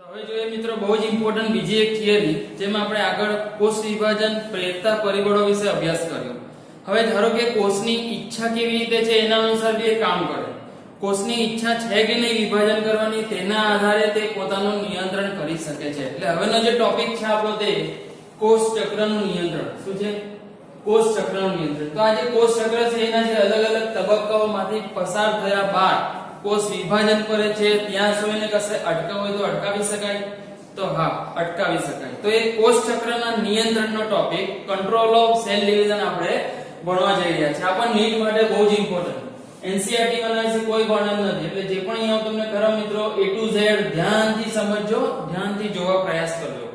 હવે જોઈએ મિત્રો બહુ જ ઇમ્પોર્ટન્ટ બીજી એક થિયરી જેમાં આપણે આગળ કોષ વિભાજન પ્રેરકતા પરિબળો વિશે અભ્યાસ કર્યો. હવે ધારો કે કોષની ઈચ્છા કેવી રીતે છે એના અનુસાર એ કામ કરે. કોષની ઈચ્છા છે કે નહીં વિભાજન કરવાની તેના આધારે તે પોતાનું નિયંત્રણ કરી શકે છે. એટલે હવેનો જે ટોપિક છે આપણો તે કોષ ચક્રનું નિયંત્રણ. શું છે? કોષ ચક્રનું નિયંત્રણ. તો આ જે કોષ ચક્ર છે એના જે અલગ અલગ તબક્કાઓમાંથી પસાર થયા બાદ કોષ વિભાજન કરે છે ત્યાં સુધીને કશે અટકાવ હોય તો અટકાવી શકાય. તો હા, અટકાવી શકાય. તો એ કોષ ચક્રના નિયંત્રણનો topic control of cell division આપણે ભણવા જઈ રહ્યા છે. આ પણ નીટ માટે બહુ જ ઇમ્પોર્ટન્ટ. એનસીઈઆરટી બનાવે છે કોઈ વર્ણન નથી. એટલે જે પણ અહીંયા તમને ખરા મિત્રો A to Z ધ્યાનથી સમજજો, ધ્યાનથી જોવા પ્રયાસ કરજો.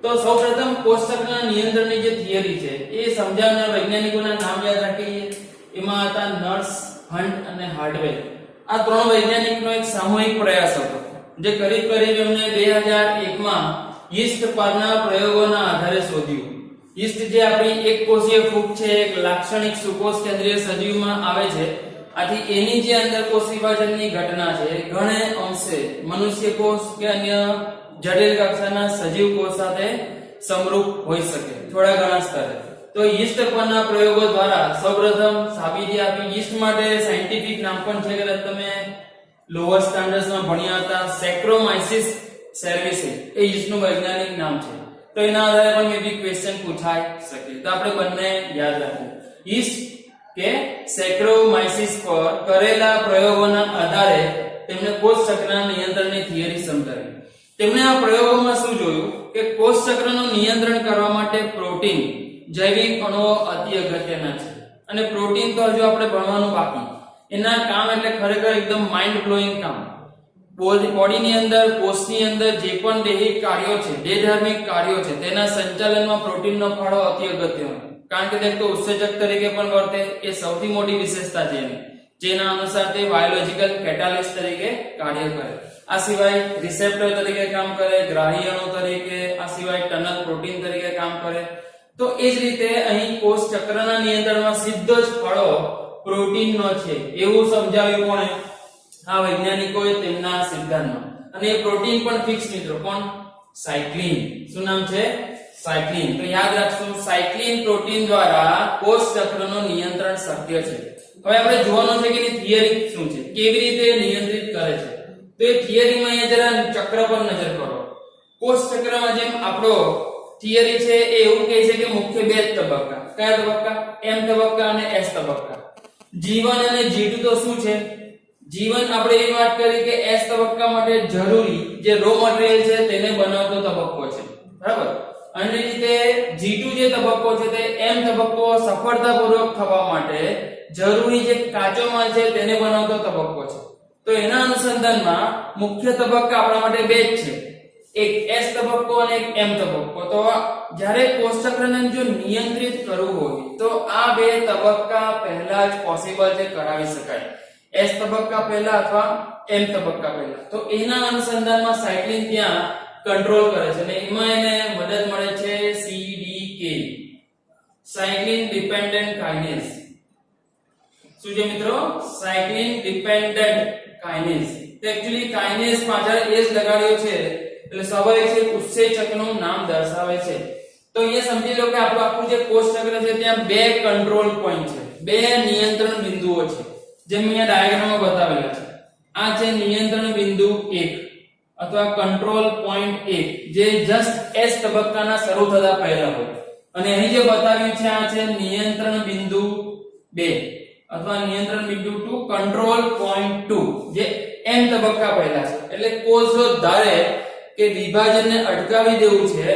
તો સૌપ્રથમ કોષ ચક્રના નિયંત્રણની જે થિયરી છે એ સમજાવનાર વૈજ્ઞાનિકોના નામ યાદ રાખીએ. એમાં હતા નર્સ, હન્ટ અને હાર્ડવેલ. આ ત્રણ વૈજ્ઞાનિકનો એક સામૂહિક પ્રયાસ હતો જે કરીબ એમને 2001 માં યીસ્ટ પરના પ્રયોગોના આધારે શોધ્યું. યીસ્ટ જે આપણી એક કોષીય ફૂગ છે, એક લાક્ષણિક સુકોષ કેન્દ્રીય સજીવમાં આવે છે. આથી એની જે અંદર કોષ વિભાજનની ઘટના છે ઘણે અંશે મનુષ્ય કોષ કે અન્ય જટિલ કક્ષાના સજીવ કોષ સાથે સમરૂપ હોઈ શકે થોડા ઘણા સ્તરે. તો યીસ્ટ પરના પ્રયોગો દ્વારા સૌપ્રથમ સાબિતી આપી. યીસ્ટ માટે સાયન્ટિફિક નામ પણ છે કે તમે લોઅર સ્ટાન્ડર્ડ્સમાં ભણ્યા હતા, સેક્રોમાઇસિસ સર્વિસી એ યીસ્ટનું વૈજ્ઞાનિક નામ છે. તો એના આધારે પણ મેબી ક્વેશ્ચન પૂછાઈ શકે. તો આપણે બંને યાદ રાખવું. યીસ્ટ કે સેક્રોમાઇસિસ પર કરેલા પ્રયોગોના આધારે તેમણે કોષ ચક્રના નિયંત્રણની થિયરી સમજાવી. તેમણે આ પ્રયોગોમાં શું જોયું કે કોષ ચક્રનું નિયંત્રણ કરવા માટે પ્રોટીન જૈવિક અણુઓ અતિ અગત્યના છે. અને પ્રોટીન તો હજુ આપણે ભણવાનું બાકી. એના કામ એટલે ખરેખર એકદમ માઇન્ડ બ્લોઈંગ કામ. બોડીની અંદર, કોષની અંદર જે પણ દૈહિક કાર્યો છે, દેહધાર્મિક કાર્યો છે તેના સંચાલનમાં પ્રોટીનનો ફાળો અતિ અગત્યનો. કારણ કે તે તો ઉત્સેચક તરીકે પણ વર્તે. એ સૌથી મોટી વિશેષતા છે એની, જેના અનુસાર તે બાયોલોજિકલ કેટાલિસ્ટ તરીકે કાર્ય કરે. આ સિવાય રિસેપ્ટર તરીકે કામ કરે, ગ્રાહી અણુ તરીકે, આ સિવાય ટનલ પ્રોટીન તરીકે કામ કરે. તો એ જ રીતે અહીં કોષ ચક્રના નિયંત્રણમાં સીધો જ ફાળો પ્રોટીનનો છે એવું સમજાવ્યું કોણે? આ વૈજ્ઞાનિકોએ તેમના સિદ્ધાંતમાં. અને એ પ્રોટીન પણ ફિક્સ મિત્રો. કોણ? સાયક્લિન. શું નામ છે? સાયક્લિન. તો યાદ રાખશું, સાયક્લિન પ્રોટીન દ્વારા કોષ ચક્રનું નિયંત્રણ શક્ય છે. હવે આપણે જોવાનું છે કે એની થિયરી શું છે, કેવી રીતે નિયંત્રિત કરે છે. તો એ થિયરીમાં અહીંયા જરા ચક્ર પર નજર કરો. કોષ ચક્રમાં જેમ આપણો થિયરી છે એ એવું કહે છે કે મુખ્ય બે તબક્કા. કયા તબક્કા? M તબક્કા અને S તબક્કા. G1 અને G2 તો શું છે? G1 આપણે એ વાત કરી કે S તબક્કા માટે જરૂરી જે રો મટીરીયલ છે તેને બનાવતો તબક્કો છે, બરાબર? અને રીતે G2 જે તબક્કો છે તે M તબક્કો સફળતાપૂર્વક થવા માટે જરૂરી જે કાચો માલ છે તેને બનાવતો તબક્કો છે. તો એના અનુસંધાનમાં મુખ્ય તબક્કા આપણા માટે બે જ છે, એક S તબક્કો અને એક M તબક્કો. તો જ્યારે કોષ ચક્રને જો નિયંત્રિત કરવું હોય તો આ બે તબક્કા પહેલા જ પોસિબલ છે, કરાવી શકાય. S તબક્કા પહેલા અથવા M તબક્કા પહેલા. તો એના અનુસંધાનમાં સાયક્લિન ત્યાં કંટ્રોલ કરે છે અને એમાં એને મદદ મળે છે CDK, સાયક્લિન ડિપેન્ડન્ટ કાઇનેસ. શું છે મિત્રો? Cyclin dependent કાઇનેસ. તો એક્ચ્યુઅલી કાઇનેસ પાછળ એ જ લગાડ્યો છે એટલે સ્વાભાવિક છે ઉત્સેચકનું નામ દર્શાવે છે. તો અહીંયા સમજી લો કે આપણું આખું જે કોષ ચક્ર છે ત્યાં બે કંટ્રોલ પોઈન્ટ છે, બે નિયંત્રણ બિંદુઓ છે જેમ અહીંયા ડાયાગ્રામમાં બતાવેલા છે. આ છે નિયંત્રણ બિંદુ 1 અથવા કંટ્રોલ પોઈન્ટ 1 જે જસ્ટ S તબક્કાના શરૂ થતા પહેલા હોય. અને અહીં જે બતાવ્યું છે આ છે નિયંત્રણ બિંદુ 2 અથવા નિયંત્રણ બિંદુ 2 કંટ્રોલ પોઈન્ટ 2 જે M તબક્કા પહેલા છે. એટલે કોષ જો ધારે કે વિભાજનને અટકાવી દેવું છે,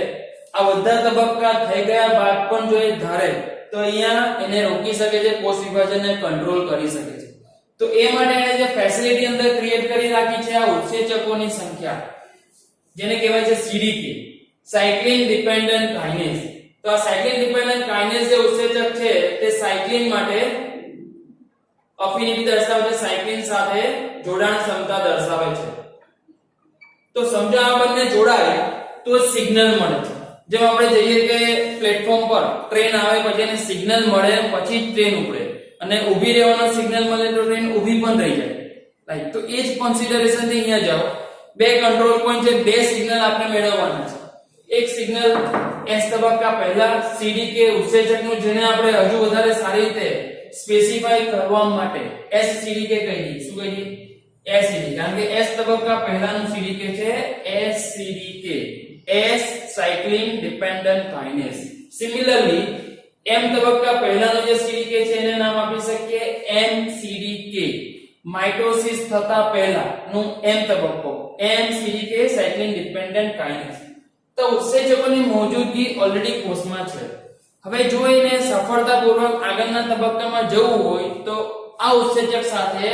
આ બધા તબક્કા થઈ ગયા બાદ પણ જો એ ધારે તો અહીંયા એને રોકી શકે છે, કોષ વિભાજનને કંટ્રોલ કરી શકે છે. તો એ માટે એને જે ફેસિલિટી અંદર ક્રિએટ કરી રાખી છે આ ઉત્સેચકોની સંખ્યા, જેને કહેવાય છે CDK, સાયક્લિન ડિપેન્ડન્ટ કાઇનેસ. તો આ સાયક્લિન ડિપેન્ડન્ટ કાઇનેસ જે ઉત્સેચક છે તે સાયક્લિન માટે અફિનિટી દર્શાવે છે, સાયક્લિન સાથે જોડાણ ક્ષમતા દર્શાવે છે. તો સમજો આ બંને જોડાય તો સિગ્નલ મળે છે. જેમ આપણે જઈએ કે પ્લેટફોર્મ પર ટ્રેન આવે પછી એને સિગ્નલ મળે પછી ટ્રેન ઉપડે, અને ઊભી રહેવાનો સિગ્નલ મળે તો ટ્રેન ઊભી પણ રહી જાય. રાઈટ? તો એ જ કન્સિડરેશન થી અહીંયા જાઓ બે કંટ્રોલ પોઈન્ટ છે, બે સિગ્નલ આપણે મેળવવાના છે. એક સિગ્નલ S તબક્કા પહેલા CDK ઉત્સેચકનું જેને આપણે હજુ વધારે સારી રીતે સ્પેસિફાઈ કરવા માટે SCDK કહી દઈએ. શું કહી દઈએ? SCDK. કારણ કે S તબક્કા પહેલાનું CDK છે SCDK, S cyclin dependent kinase. Similarly M તબક્કા પહેલાનો જે CDK છે એને નામ આપી શકીએ MCDK, માઇટોસિસ થતા પહેલાનું M તબક્કો, MCDK સાયક્લિન ડિપેન્ડન્ટ કાઇનેસ. તો ઉત્સેચકોની મોજૂદગી ઓલરેડી કોષમાં છે. હવે જો એને સફળતાપૂર્વક આગળના તબક્કામાં જવું હોય તો આ ઉત્સેચક સાથે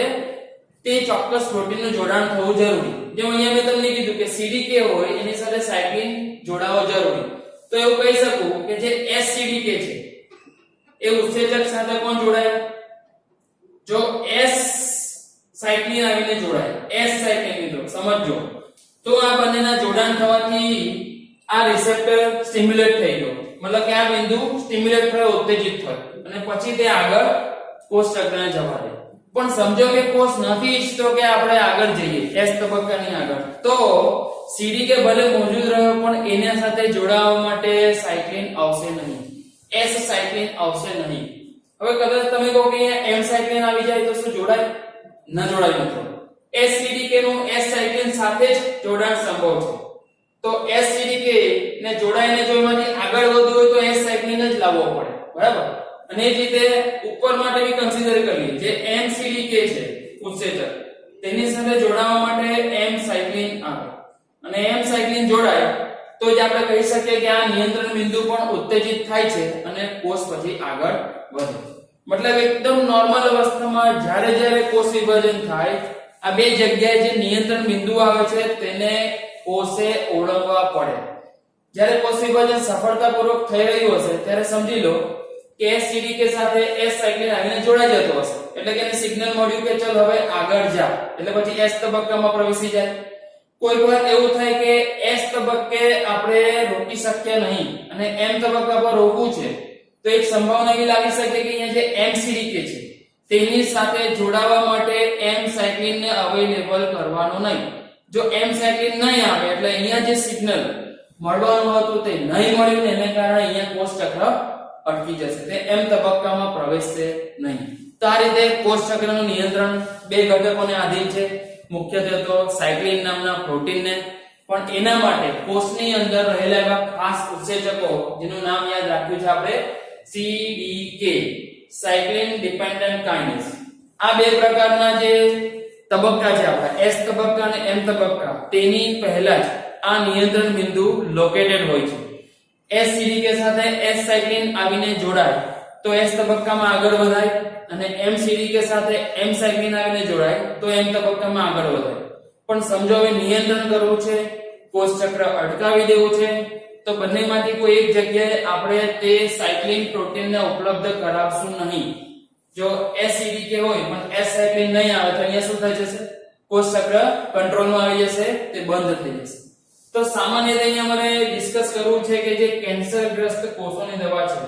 તે ચોક્કસ પ્રોટીનનું જોડાણ થવું જરૂરી. જેમ અહીંયા મેં તમને કીધું કે CDK હોય એની સાથે સાયક્લિન જોડાવો જરૂરી. તો એવું કહી શકું કે જે SCDK છે એ ઉત્સેચક સાથે કોણ જોડાય? જો S સાયક્લિન આવીને જોડાય, S સાયક્લિન મિત્રો સમજો, તો આ બંનેના જોડાણ થવાથી આ રિસેપ્ટર સ્ટિમ્યુલેટ થઈ ગયો, મતલબ કે આ બિંદુ સ્ટિમ્યુલેટ થયો, ઉત્તેજિત થયો અને પછી તે આગળ કોષ ચક્રને જવા દે. પણ સમજો કે કોષ નથી ઈચ્છતો કે આપણે આગળ જઈએ S તબક્કાની આગળ, તો CDK ભલે મોજૂદ રહ્યો પણ એના સાથે જોડાવા માટે સાયક્લિન આવશે નહીં, S સાયક્લિન આવશે નહીં. હવે કદાચ તમે કહો કે અહીંયા M સાયક્લિન આવી જાય તો શું જોડાય? ન જોડાય મિત્રો. SCDK નું S સાયક્લિન સાથે જ જોડાણ સંભવ છે. તો SCDK ને જોડાઈને જો એમાંથી આગળ વધવું હોય તો S સાયક્લિન જ લાવવો પડે, બરાબર? અને એ જ રીતે ઉપર માટે બી કન્સિડર કરીએ, જે MCDK છે ઉત્સેચક, તેની સાથે જોડાવા માટે M સાયક્લિન આવે અને M સાયક્લિન જોડાય તો જ આપણે કહી શકીએ કે આ નિયંત્રણ બિંદુ પણ ઉત્તેજિત થાય છે અને કોષ પછી આગળ વધે. મતલબ એકદમ નોર્મલ અવસ્થામાં જ્યારે કોષ વિભાજન થાય, આ બે જગ્યાએ જે નિયંત્રણ બિંદુ આવે છે તેને કોષે ઓળખવા પડે. જ્યારે કોષ વિભાજન સફળતાપૂર્વક થઈ રહ્યું હશે ત્યારે સમજી લો કે SCDK સાથે S સાયક્લિન આવીને જોડાઈ જતો હશે, એટલે કે એને સિગ્નલ મળ્યું કે ચલ હવે આગળ જા, એટલે પછી S તબક્કામાં પ્રવેશી જાય. કોઈ વાર એવું થાય કે S તબક્કે આપણે રોકી શક્યા નહીં અને M તબક્કા પર રોકવું છે, તો એક સંભાવના એવી લાગી શકે કે અહીંયા જે MCDK છે તેની સાથે જોડાવા માટે M સાયક્લિન ને અવેલેબલ કરવાનો નહીં. જો M સાયક્લિન નહીં આવે એટલે અહીંયા જે સિગ્નલ મળવાનું હતું તે નહીં મળ્યું ને એને કારણે અહીંયા કોષ ચક્ર અટકી જશે, તે M તબક્કામાં પ્રવેશશે નહીં. તો આ રીતે કોષ ચક્રનું નિયંત્રણ બે ઘટકોને આધીન છે, મુખ્યત્વે તો સાયક્લિન નામના પ્રોટીનને, પણ એના માટે કોષની અંદર રહેલા એવા ખાસ ઉત્સેચકો જેનું નામ યાદ રાખ્યું છે આપણે CDK, સાયક્લિન ડિપેન્ડન્ટ કાઇનેસ. આ બે પ્રકારના જે તબક્કા છે આપણા S તબક્કા અને M તબક્કા, તેની પહેલા જ આ નિયંત્રણ બિંદુ લોકેટેડ હોય છે. SCDK સાથે S સાયક્લિન આવીને જોડાય તો S તબક્કામાં આગળ વધાય અને MCDK સાથે M સાયક્લિન આવીને જોડાય તો M તબક્કામાં આગળ વધાય. પણ સમજો હવે નિયંત્રણ કરવું છે, કોષ ચક્ર અટકાવી દેવું છે, તો બંનેમાંથી કોઈ એક જગ્યાએ આપણે તે સાયક્લિન પ્રોટીનને ઉપલબ્ધ કરાવશું નહીં. જો SCDK હોય પણ S સાયક્લિન નહીં આવે તો અહીંયા શું થઈ જશે? કોષ ચક્ર કંટ્રોલમાં આવી જશે, તે બંધ થઈ જશે. તો સામાન્ય રીતે અહીંયા મારે ડિસ્કસ કરવું છે કે જે કેન્સરગ્રસ્ત કોષોની દવા છે,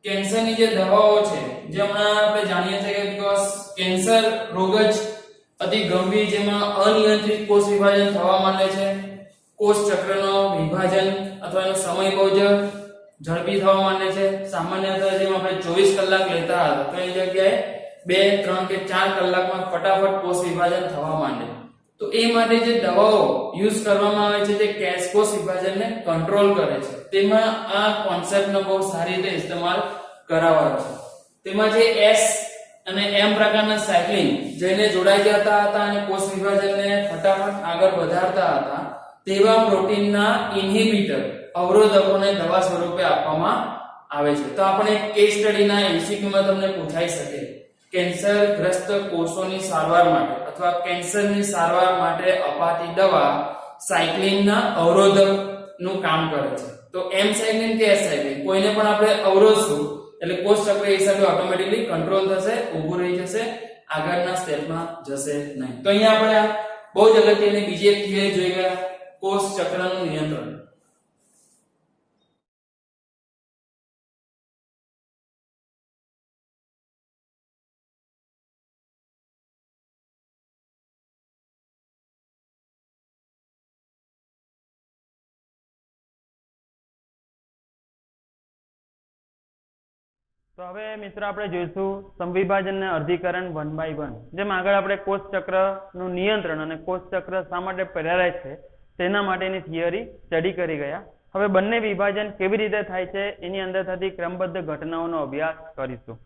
કેન્સરની જે દવાઓ છે, જે હમણાં આપણે જાણીએ છીએ કે બીકોઝ કેન્સર રોગ જ અતિ ગંભીર, જેમાં અનિયંત્રિત કોષ વિભાજન થવા માંડે છે, કોષ ચક્રનો વિભાજન અથવા એનો સમય બહુ જ ઝડપી થવા માંડે છે. સામાન્યતઃ જેમ આપણે 24 કલાક લેતા હતા તો એની જગ્યાએ 2, 3 કે 4 કલાકમાં ફટાફટ કોષ વિભાજન થવા માંડે. તો એ માટે જે દવાઓ યુઝ કરવામાં આવે છે તે કોષ વિભાજનને કંટ્રોલ કરે છે, તેમાં આ કોન્સેપ્ટનો બહુ સારી રીતે ઇસ્તેમાલ કરાવાયો છે. તેમાં જે S અને M પ્રકારના સાયક્લિન જેને જોડાઈ જતા હતા અને કોષ વિભાજનને ફટાફટ આગળ વધારતા હતા, તેવા પ્રોટીનના ઇન્હિબિટર અવરોધકોને દવા સ્વરૂપે આપવામાં આવે છે. તો આપણે કેસ સ્ટડીના MCQ માં તમને પૂછાઈ શકે, કેન્સરગ્રસ્ત કોષોની સારવાર માટે અથવા કેન્સરની સારવાર માટે અપાતી દવા સાયક્લિનના અવરોધકનું કામ કરે છે. તો M સાયક્લિન કે S સાયક્લિન કોઈને પણ આપણે અવરોધશું એટલે કોષ ચક્ર એ હિસાબે ઓટોમેટિકલી કંટ્રોલ થશે, ઊભું રહી જશે, આગળના સ્ટેપમાં જશે નહીં. તો અહીંયા આપણે બહુ જ અગત્યની બીજી એક થિયરી જોઈ ગયા, કોષ ચક્રનું નિયંત્રણ. તો હવે મિત્રો આપણે જોઈશું સમવિભાજન અને અર્ધીકરણ 1/1. જેમ આગળ આપણે કોષ ચક્રનું નિયંત્રણ અને કોષ ચક્ર શા માટે પ્રેરાય છે તેના માટેની થિયરી સ્ટડી કરી ગયા. હવે બંને વિભાજન કેવી રીતે થાય છે એની અંદર થતી ક્રમબદ્ધ ઘટનાઓનો અભ્યાસ કરીશું.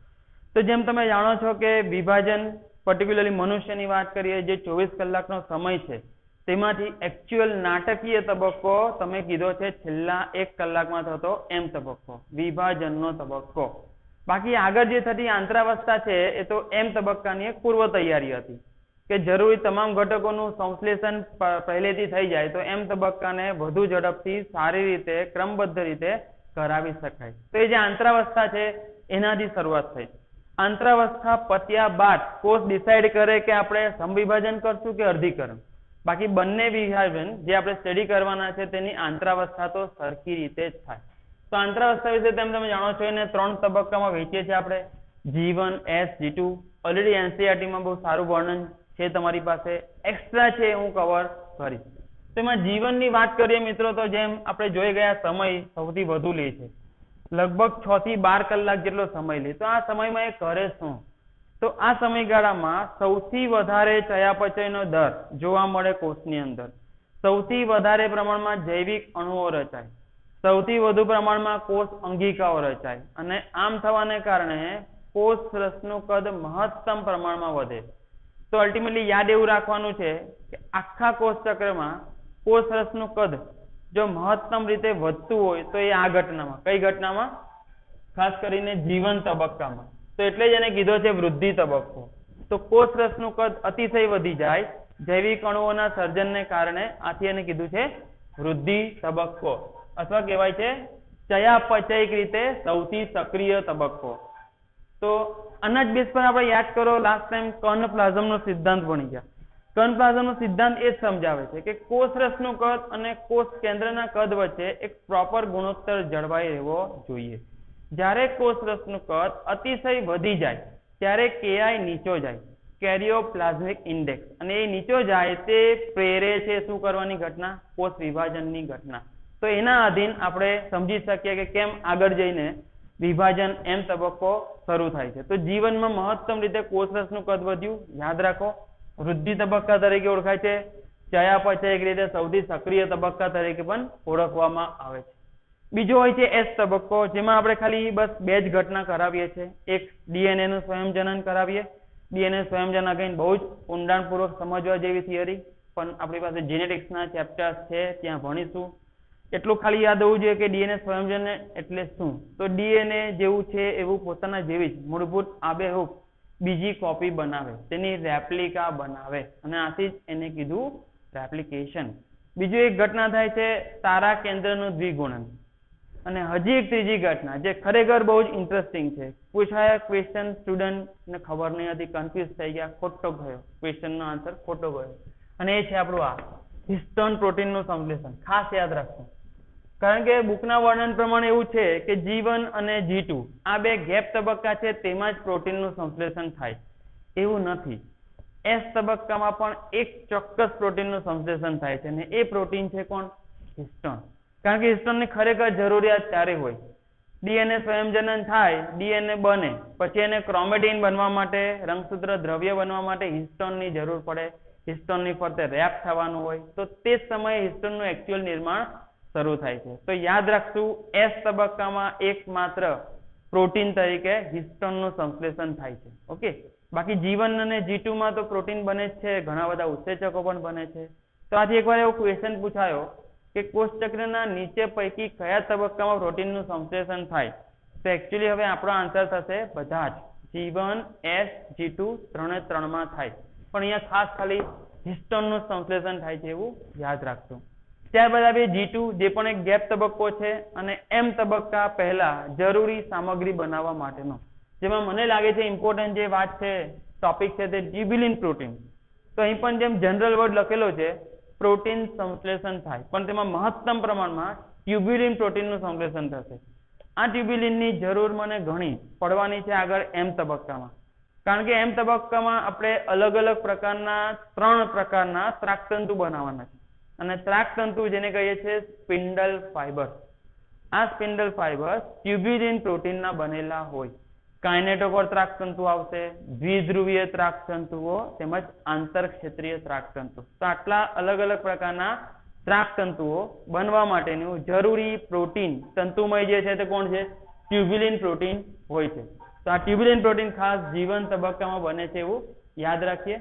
તો જેમ તમે જાણો છો કે વિભાજન પર્ટિક્યુલરલી મનુષ્યની વાત કરીએ જે 24 કલાકનો સમય છે તેમાંથી એકચ્યુઅલ નાટકીય તબક્કો તમે કીધો છે છેલ્લા 1 કલાકમાં થતો એમ તબક્કો, વિભાજનનો તબક્કો. બાકી આગળ જે થતી આંતરાવસ્થા છે એ તો એમ તબક્કાની એક પૂર્વ તૈયારી હતી કે જરૂરી તમામ ઘટકોનું સંશ્લેષણ પહેલેથી થઈ જાય તો એમ તબક્કાને વધુ ઝડપથી સારી રીતે ક્રમબદ્ધ રીતે કરાવી શકાય. તો એ જે આંતરાવસ્થા છે એનાથી શરૂઆત થઈ. આંતરાવસ્થા પત્યા બાદ કોષ ડિસાઈડ કરે કે આપણે સમવિભાજન કરશું કે અર્ધીકરણ. બાકી બંને વિભાજન જે આપણે સ્ટડી કરવાના છે તેની આંતરાવસ્થા તો સરખી રીતે જ થાય. તો આંતરાવસ્થા વિશે તેમ તમે જાણો છો એને 3 તબક્કામાં વહેંચીએ છીએ આપણે, G1, S, G2. Already NCERT માં બહુ સારું વર્ણન છે તમારી પાસે, એક્સ્ટ્રા છે હું કવર કરીશ. તો એમાં G1 ની વાત કરીએ મિત્રો તો જેમ આપણે જોઈ ગયા સમય સૌથી વધુ લે છે, લગભગ 6 થી 12 કલાક જેટલો સમય લે. તો આ સમયમાં એ કરે શું? તો આ સમયગાળામાં સૌથી વધારે ચયાપચયનો દર જોવા મળે કોષની અંદર, સૌથી વધારે પ્રમાણમાં જૈવિક અણુઓ રચાય, સૌથી વધુ પ્રમાણમાં કોષ અંગિકાઓ રચાય અને આમ થવાને કારણે કોષ રસનું કદ મહત્તમ પ્રમાણમાં વધે. તો અલ્ટિમેટલી યાદ એવું રાખવાનું છે કે આખા કોષ ચક્રમાં કોષ રસનું કદ જો મહત્તમ રીતે વધતું હોય તો એ આ ઘટનામાં, કઈ ઘટનામાં? ખાસ કરીને જીવન તબક્કામાં. તો એટલે જ એને કીધો છે વૃદ્ધિ તબક્કો. તો કોષ રસનું કદ અતિશય વધી જાય જૈવિક અણુઓના સર્જનને કારણે, આથી એને કીધું છે વૃદ્ધિ તબક્કો અથવા કહેવાય છે ચયાપચયિક રીતે સૌથી સક્રિય તબક્કો. તો આના જ બેઝ પર આપણે યાદ કરો લાસ્ટ ટાઈમ કર્ણ પ્લાઝમનો સિદ્ધાંત ભણી ગયા. કર્ણ પ્લાઝમનો સિદ્ધાંત એ જ સમજાવે છે કે કોષ રસનું કદ અને કોષ કેન્દ્રના કદ વચ્ચે એક પ્રોપર ગુણોત્તર જળવાઈ રહેવો જોઈએ. જ્યારે કોષ રસનું કદ અતિશય વધી જાય ત્યારે KI નીચો જાય, કેરિયોપ્લાઝમિક ઇન્ડેક્સ, અને એ નીચો જાય તે પ્રેરે છે શું કરવાની ઘટના? કોષ વિભાજનની ઘટના. તો એના આધીન આપણે સમજી શકીએ કે કેમ આગળ જઈને વિભાજન એમ તબક્કો શરૂ થાય છે. તો જીવનમાં મહત્તમ રીતે કોષ રસનું કદ વધ્યું, યાદ રાખો. વૃદ્ધિ તબક્કા તરીકે ઓળખાય છે, ચયાપચયિક રીતે સૌથી સક્રિય તબક્કા તરીકે પણ ઓળખવામાં આવે છે. બીજો હોય છે S તબક્કો, જેમાં આપણે ખાલી બસ 2 જ ઘટના કરાવીએ છીએ. એક DNA નું સ્વયંજનન કરાવીએ. DNA સ્વયંજનન અગેન બહુ જ ઊંડાણપૂર્વક સમજવા જેવી થિયરી, પણ આપણી પાસે જેનેટિક્સના ચેપ્ટર્સ છે ત્યાં ભણીશું. એટલું ખાલી યાદ હોવું જોઈએ કે DNA સ્વયંજનન એટલે શું? તો DNA જેવું છે એવું પોતાના જેવી જ મૂળભૂત આબેહૂબ બીજી કોપી બનાવે, તેની રેપ્લિકા બનાવે, અને આથી જ એને કીધું રેપ્લિકેશન. બીજું એક ઘટના થાય છે તારા કેન્દ્રનું દ્વિગુણન. અને હજી એક ત્રીજી ઘટના જે ખરેખર બહુ જ ઇન્ટરેસ્ટિંગ છે, પૂછાયા ક્વેશ્ચન, સ્ટુડન્ટને ખબર નહીં હતી, કન્ફ્યુઝ થઈ ગયા, ખોટો ગયો, ક્વેશ્ચનનો આન્સર ખોટો ગયો, અને એ છે આપણું આ હિસ્ટોન પ્રોટીનનું સંશ્લેષણ. ખાસ યાદ રાખજો, કારણ કે બુકના વર્ણન પ્રમાણે એવું છે કે G1 અને G2 આ 2 ગેપ તબક્કા છે તેમાં જ પ્રોટીનનું સંશ્લેષણ થાય, એવું નથી. S તબક્કામાં પણ એક ચોક્કસ પ્રોટીનનું સંશ્લેષણ થાય છે, અને એ પ્રોટીન છે કોણ? હિસ્ટોન. કારણ કે હિસ્ટોનની ખરેખર જરૂરિયાત ત્યારે હોય, DNA સ્વયંજનન થાય, DNA બને, પછી એને ક્રોમેટીન બનવા માટે, રંગસૂત્ર દ્રવ્ય બનવા માટે હિસ્ટોનની જરૂર પડે, હિસ્ટોનની ફરતે રેપ થવાનું હોય, તો તે જ સમયે હિસ્ટોનનું એકચ્યુઅલ નિર્માણ શરૂ થાય છે. તો યાદ રાખશું S તબક્કામાં એકમાત્ર પ્રોટીન તરીકે હિસ્ટોનનું સંશ્લેષણ થાય છે. ઓકે, બાકી G1 અને G2 માં તો પ્રોટીન બને જ છે, ઘણા બધા ઉત્સેચકો પણ બને છે. તો આજે એકવાર એવો ક્વેશ્ચન પૂછાયો કે કોષચક્રના નીચે પૈકી કયા તબક્કામાં પ્રોટીનનું સંશ્લેષણ થાય? તો એકચ્યુઅલી હવે આપણો આન્સર થશે બધા જ G1, S, G2 ત્રણે ત્રણમાં થાય, પણ અહીંયા ખાસ ખાલી હિસ્ટોનનું સંશ્લેષણ થાય છે એવું યાદ રાખજો. ત્યારબાદ આવે G2, જે પણ એક ગેપ તબક્કો છે, અને M તબક્કા પહેલા જરૂરી સામગ્રી બનાવવા માટેનો, જેમાં મને લાગે છે ઇમ્પોર્ટન્ટ જે વાત છે, ટોપિક છે તે ટ્યુબ્યુલિન પ્રોટીન. તો અહીં પણ જેમ જનરલ વર્ડ લખેલો છે પ્રોટીન સંશ્લેષણ થાય, પણ તેમાં મહત્તમ પ્રમાણમાં ટ્યુબ્યુલિન પ્રોટીનનું સંશ્લેષણ થશે. આ ટ્યુબ્યુલિનની જરૂર મને ઘણી પડવાની છે આગળ M તબક્કામાં, કારણ કે M તબક્કામાં આપણે અલગ અલગ પ્રકારના 3 પ્રકારના ત્રાકતંતુ બનાવવાના છે, અને ત્રાકતંતુ જેને કહીએ છીએ સ્પિન્ડલ ફાઈબર. આ સ્પિન્ડલ ફાઈબર ટ્યુબ્યુલિન પ્રોટીનના બનેલા હોય. કાઇનેટોકોર ત્રાકતંતુ આવશે, દ્વિધ્રુવીય ત્રાકતંતુઓ તેમજ આંતરક્ષેત્રીય ત્રાકતંતુ. તો આટલા અલગ અલગ પ્રકારના ત્રાકતંતુઓ બનવા માટેનું જરૂરી પ્રોટીન તંતુમય જે છે તે કોણ છે? ટ્યુબ્યુલિન પ્રોટીન હોય છે. તો આ ટ્યુબ્યુલિન પ્રોટીન ખાસ જીવન તબક્કામાં બને છે એવું યાદ રાખીએ.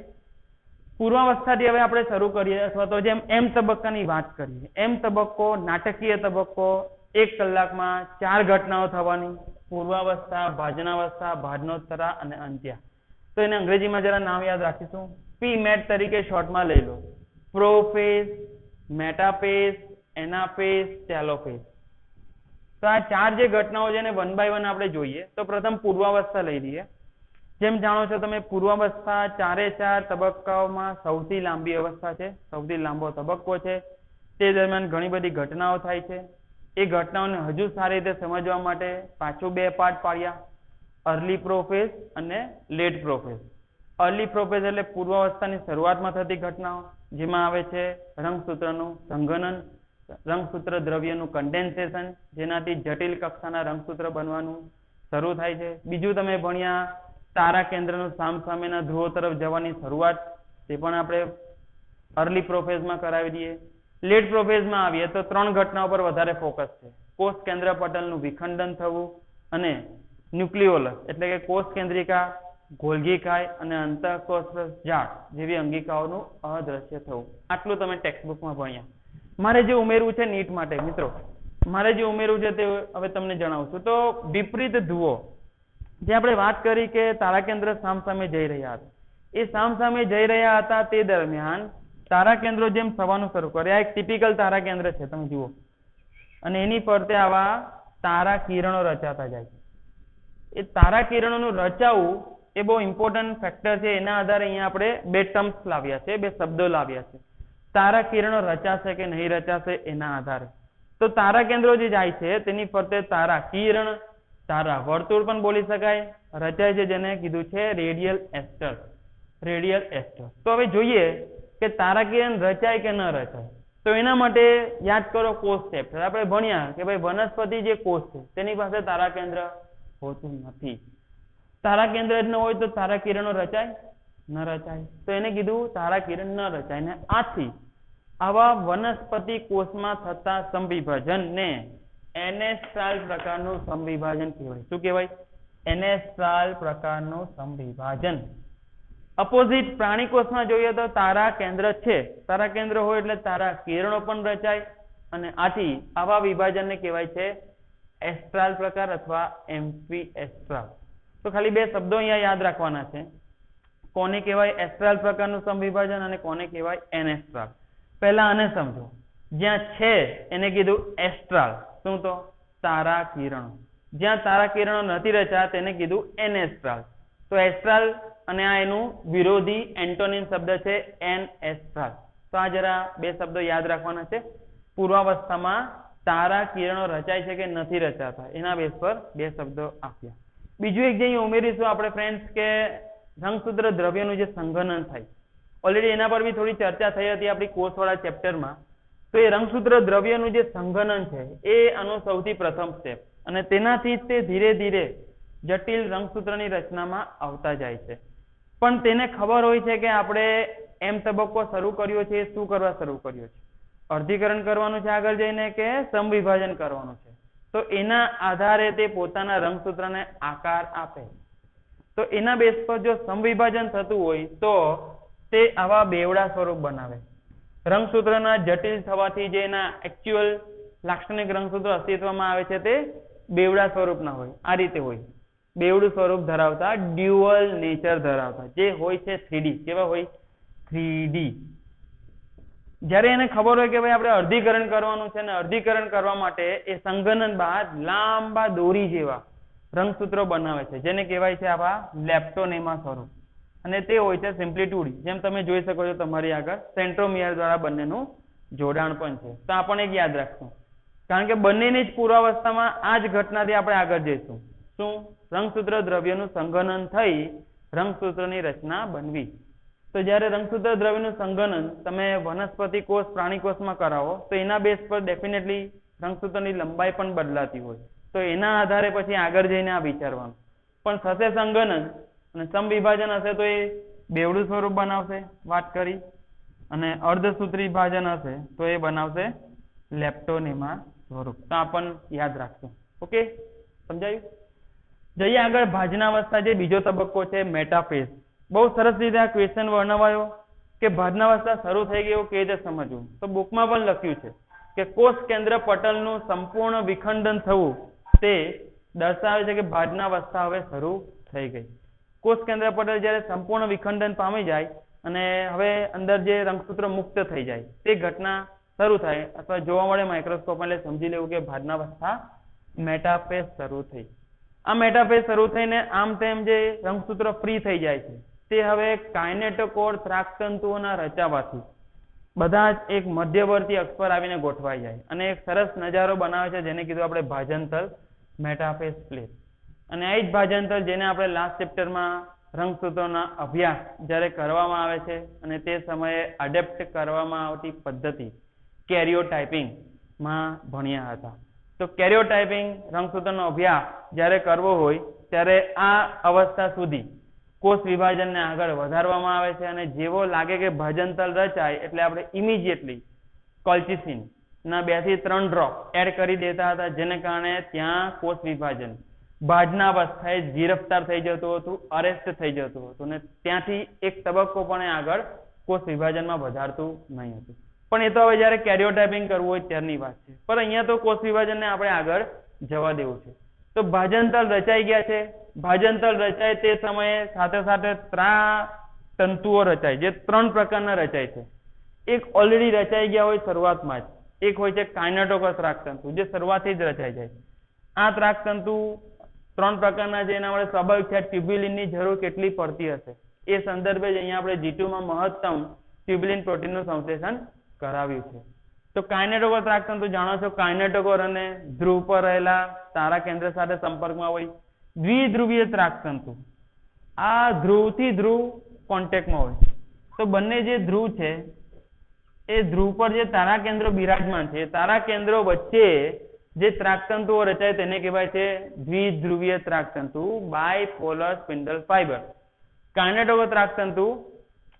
પૂર્વાવસ્થાથી હવે આપણે શરૂ કરીએ, અથવા તો જેમ એમ તબક્કાની વાત કરીએ. એમ તબક્કો નાટકીય તબક્કો, 1 કલાકમાં 4 ઘટનાઓ થવાની. પૂર્વાવસ્થા, ભાજનાવસ્થા, ભાજનોત્તરા અને અંત્યા. તો એને અંગ્રેજીમાં જરા નામ યાદ રાખીશું. PMAT તરીકે શોર્ટમાં લઈ લો. Prophase, metaphase, anaphase, telophase. તો આ 4 જે ઘટનાઓ છે એને 1 by 1 આપણે જોઈએ. તો પ્રથમ પૂર્વાવસ્થા લઈ લઈએ. જેમ જાણો છો તમે, પૂર્વાવસ્થા 4 તબક્કાઓમાં સૌથી લાંબી અવસ્થા છે, સૌથી લાંબો તબક્કો છે. તે દરમિયાન ઘણી બધી ઘટનાઓ થાય છે. એ ઘટનાઓને હજુ સારી રીતે સમજવા માટે પાછું 2 પાર્ટ પાડ્યા, અર્લી પ્રોફેઝ અને લેટ પ્રોફેઝ. અર્લી પ્રોફેઝ એટલે પૂર્વાવસ્થાની શરૂઆતમાં થતી ઘટનાઓ, જેમાં આવે છે રંગસૂત્રનું સંઘનન, રંગસૂત્ર દ્રવ્યનું કન્ડેન્સેશન, જેનાથી જટિલ કક્ષાના રંગસૂત્ર બનવાનું શરૂ થાય છે. બીજું તમે ભણ્યા તારા કેન્દ્રનું સામસામેના ધ્રુવો તરફ જવાની શરૂઆત, તે પણ આપણે અર્લી પ્રોફેઝમાં કરાવી દઈએ. લેટ પ્રોફેઝમાં આવીએ તો 3 ઘટનાઓ પર વધારે ફોકસ છે. કોષ કેન્દ્ર પટલનું વિખંડન થવું અને ન્યુક્લિયોલસ એટલે કે કોષ કેન્દ્રિકા, ગોલ્ગી કાય અને અંતઃકોષ જાળ જેવી અંગિકાઓનું અદ્રશ્ય થવું. આટલું તમે ટેક્સ્ટબુકમાં ભણ્યા. મારે જે ઉમેરવું છે નીટ માટે મિત્રો, મારે જે ઉમેરવું છે તે હવે તમને જણાવું છું. તો વિપરીત ધ્રુવો, જે આપણે વાત કરી કે તારા કેન્દ્ર સામસામે જઈ રહ્યા હતા, એ સામસામે જઈ રહ્યા હતા તે દરમિયાન તારા કેન્દ્રો જેમ થવાનું શરૂ કરે. આ એક ટિપિકલ તારા કેન્દ્ર છે, તમે જુઓ, અને એની ફરતે આવા તારા કિરણો રચાતા જાય છે. એ તારા કિરણોનું રચાવું એ બહુ ઇમ્પોર્ટન્ટ ફેક્ટર છે. એના આધારે અહીંયા આપણે 2 ટર્મ્સ લાવ્યા છે, 2 શબ્દો લાવ્યા છે. તારા કિરણો રચાશે કે નહીં રચાશે એના આધારે. તો તારા કેન્દ્રો જે જાય છે તેની ફરતે તારા કિરણ, તારા વર્તુળ પણ બોલી શકાય, રચાય છે, જેને કીધું છે રેડિયલ એસ્ટર. રેડિયલ એસ્ટર. તો હવે જોઈએ કે તારા કિરણ રચાય કે ન રચાય. તો એના માટે યાદ કરો કોષ ચેપ્ટર. આપણે ભણ્યા કે ભાઈ વનસ્પતિ જે કોષ છે તેની પાસે તારા કેન્દ્ર હોતું નથી. તારા કેન્દ્ર જ ન હોય તો તારા કિરણો રચાય ન રચાય. તો એને કીધું તારા કિરણ ન રચાય. ને આથી આવા વનસ્પતિ કોષમાં થતા સંવિભાજનને એનેસ્ટ્રાલ પ્રકારનું સંવિભાજન કહેવાય. શું કહેવાય? એનેસ્ટ્રાલ પ્રકારનું સંવિભાજન. અપોઝિટ પ્રાણી કોષમાં જોઈએ તો તારા કેન્દ્ર છે, તારા કેન્દ્ર હોય એટલે તારા કિરણો પણ રચાય, અને આથી આવા વિભાજનને કહેવાય છે એસ્ટ્રાલ પ્રકાર અથવા એમ્ફી એસ્ટ્રાલ. તો ખાલી 2 શબ્દો અહીંયા યાદ રાખવાના છે. કોને કહેવાય એસ્ટ્રાલ પ્રકારનું સંવિભાજન અને કોને કહેવાય એનેસ્ટ્રાલ. પહેલા આને સમજો. જ્યાં છે એને કીધું એસ્ટ્રાલ. શું? તો તારા કિરણો. જ્યાં તારા કિરણો નથી રચાયા તેને કીધું એનેસ્ટ્રાલ. તો એસ્ટ્રાલ અને આ એનું વિરોધી એન્ટોનિમ શબ્દ છે એનએસ્ટ્રાલ. તો આ જરા 2 શબ્દો યાદ રાખવાના છે. પૂર્વાવસ્થામાં તારા કિરણો રચાય છે કે નથી રચાતા એના બેઝ પર 2 શબ્દો આપ્યા. બીજું એક જે અહીં ઉમેરીશું આપણે ફ્રેન્ડ્સ કે રંગસૂત્ર દ્રવ્યનું જે સંઘનન થાય. ઓલરેડી એના પર બી થોડી ચર્ચા થઈ હતી આપણી કોષવાળા ચેપ્ટરમાં. તો એ રંગસૂત્ર દ્રવ્યનું જે સંઘનન છે એ આનું સૌથી પ્રથમ સ્ટેપ, અને તેનાથી તે ધીરે ધીરે જટિલ રંગસૂત્રની રચનામાં આવતા જાય છે. પણ તેને ખબર હોય છે કે આપણે એમ તબક્કો શરૂ કર્યો છે, શું કરવા શરૂ કર્યો છે? અર્ધીકરણ કરવાનું છે આગળ જઈને કે સમવિભાજન કરવાનું છે? તો એના આધારે તે પોતાના રંગસૂત્રને આકાર આપે. તો એના બેઝ પર જો સમવિભાજન થતું હોય તો તે આવા બેવડા સ્વરૂપ બનાવે. રંગસૂત્રના જટિલ થવાથી જે એના એકચ્યુઅલ લાક્ષણિક રંગસૂત્રો અસ્તિત્વમાં આવે છે તે બેવડા સ્વરૂપના હોય. આ રીતે હોય, બેવડું સ્વરૂપ ધરાવતા, ડ્યુઅલ નેચર ધરાવતા, જે હોય છે 3D. કેવા હોય? 3D. જ્યારે એને ખબર હોય કે ભાઈ આપણે અર્ધીકરણ કરવાનું છે, ને અર્ધીકરણ કરવા માટે એ સંઘનન બાદ લાંબા દોરી જેવા રંગસૂત્રો બનાવે છે, જેને કહેવાય છે આવા લેપ્ટોનેમા સ્વરૂપ. અને તે હોય છે સિમ્પ્લિટ્યુડ. જેમ તમે જોઈ શકો છો તમારી આગળ સેન્ટ્રોમિયર દ્વારા બંનેનું જોડાણ પણ છે. તો આ પણ એક યાદ રાખશું, કારણ કે બંનેની જ પૂર્વાવસ્થામાં આ જ ઘટનાથી આપણે આગળ જઈશું. શું? રંગસૂત્ર દ્રવ્યનું સંઘનન થઈ રંગસૂત્રની રચના બનવી. તો જ્યારે રંગસૂત્ર દ્રવ્યનું સંઘનન તમે વનસ્પતિ કોષ, પ્રાણી કોષમાં કરાવો તો એના બેઝ પર ડેફિનેટલી રંગસૂત્રની લંબાઈ પણ બદલાતી હોય. તો એના આધારે પછી આગળ જઈને આ વિચારવાનું પણ થશે સંઘનન અને સમવિભાજન હશે તો એ બેવડું સ્વરૂપ બનાવશે વાત કરી, અને અર્ધસૂત્રી વિભાજન હશે તો એ બનાવશે લેપ્ટોનેમા સ્વરૂપ. તો આ પણ યાદ રાખશું. ઓકે, સમજાયું? જઈએ આગળ. ભાજનાવસ્થા જે બીજો તબક્કો છે મેટાફેઝ. બહુ સરસ રીતે આ ક્વેશ્ચન વર્ણવાયો કે ભાજનાવસ્થા શરૂ થઈ ગઈ એવું કેવી રીતે સમજવું. તો બુકમાં પણ લખ્યું છે કે કોષ કેન્દ્ર પટલનું સંપૂર્ણ વિખંડન થવું તે દર્શાવે છે કે ભાજનાવસ્થા હવે શરૂ થઈ ગઈ. કોષ કેન્દ્ર પટલ જ્યારે સંપૂર્ણ વિખંડન પામી જાય અને હવે અંદર જે રંગસૂત્ર મુક્ત થઈ જાય તે ઘટના શરૂ થાય અથવા જોવા મળે માઇક્રોસ્કોપ એટલે સમજી લેવું કે ભાજનાવસ્થા મેટાફેઝ શરૂ થઈ. આ મેટાફેઝ શરૂ થઈને આમ તેમ જે રંગસૂત્ર ફ્રી થઈ જાય છે તે હવે કાઇનેટોકોર ત્રાકતંતુઓના રચાવાથી બધા જ એક મધ્યવર્તી અક્ષ પર આવીને ગોઠવાઈ જાય અને એક સરસ નજારો બનાવે છે જેને કીધું આપણે ભાજનતલ મેટાફેઝ પ્લેટ. અને આ જ ભાજનતલ જેને આપણે લાસ્ટ ચેપ્ટરમાં રંગસૂત્રોના અભ્યાસ જ્યારે કરવામાં આવે છે અને તે સમયે અડેપ્ટ કરવામાં આવતી પદ્ધતિ કેરિયોટાઇપિંગ માં ભણ્યા હતા. તો કેરિયોટાઇપિંગ રંગસૂત્રનો અભ્યાસ જ્યારે કરવો હોય ત્યારે આ અવસ્થા સુધી કોષ વિભાજનને આગળ વધારવામાં આવે છે અને જેવો લાગે કે ભાજનતલ રચાય એટલે આપણે ઇમિડિયેટલી કોલ્ચિસિન ના 2 થી 3 ડ્રોપ એડ કરી દેતા હતા, જેને કારણે ત્યાં કોષ વિભાજન ભાજનાવસ્થાએ ઝીરફતાર થઈ જતું હતું, અરેસ્ટ થઈ જતું હતું અને ત્યાંથી એક તબક્કો પણ આગળ કોષ વિભાજનમાં વધારતું નહીં હતું. પણ એ તો હવે જ્યારે કેરિયોટાઇપિંગ કરવું હોય ત્યારની વાત છે. પણ અહીંયા તો કોષ વિભાજનને આપણે આગળ જવા દેવું છે. તો ભાજનતલ રચાઈ ગયા છે. ભાજનતલ રચાય તે સમયે સાથે સાથે તંતુઓ રચાય જે 3 પ્રકારના રચાય છે. એક ઓલરેડી રચાઈ ગયા હોય શરૂઆતમાં જ, એક હોય છે કાઇનેટોકોર ત્રાકતંતુ જે શરૂઆતથી જ રચાઈ જાય. આ ત્રાકતંતુ 3 પ્રકારના છે. એના માટે સ્વાભાવિક છે ટ્યુબ્યુલિનની જરૂર કેટલી પડતી હશે એ સંદર્ભે જ અહીંયા આપણે G2 માં મહત્તમ ટ્યુબ્યુલિન પ્રોટીનનું સંશ્લેષણ કરાવ્યું છે. તો કાઇનેટોકોર ત્રાકતંતુ જાણો છો, કાઇનેટોકોર અને ધ્રુવ પર રહેલા તારા કેન્દ્ર સાથે સંપર્કમાં હોય. દ્વિધ્રુવીય ત્રાકતંતુ આ ધ્રુવથી ધ્રુવ કોન્ટેક્ટમાં હોય. તો બંને જે ધ્રુવ છે એ ધ્રુવ પર જે તારા કેન્દ્રો બિરાજમાન છે તારા કેન્દ્રો વચ્ચે જે ત્રાકતંતુઓ રચાય તેને કહેવાય છે દ્વિધ્રુવીય ત્રાકતંતુ, બાયપોલર સ્પિન્ડલ ફાઇબર. કાઇનેટોકોર ત્રાકતંતુ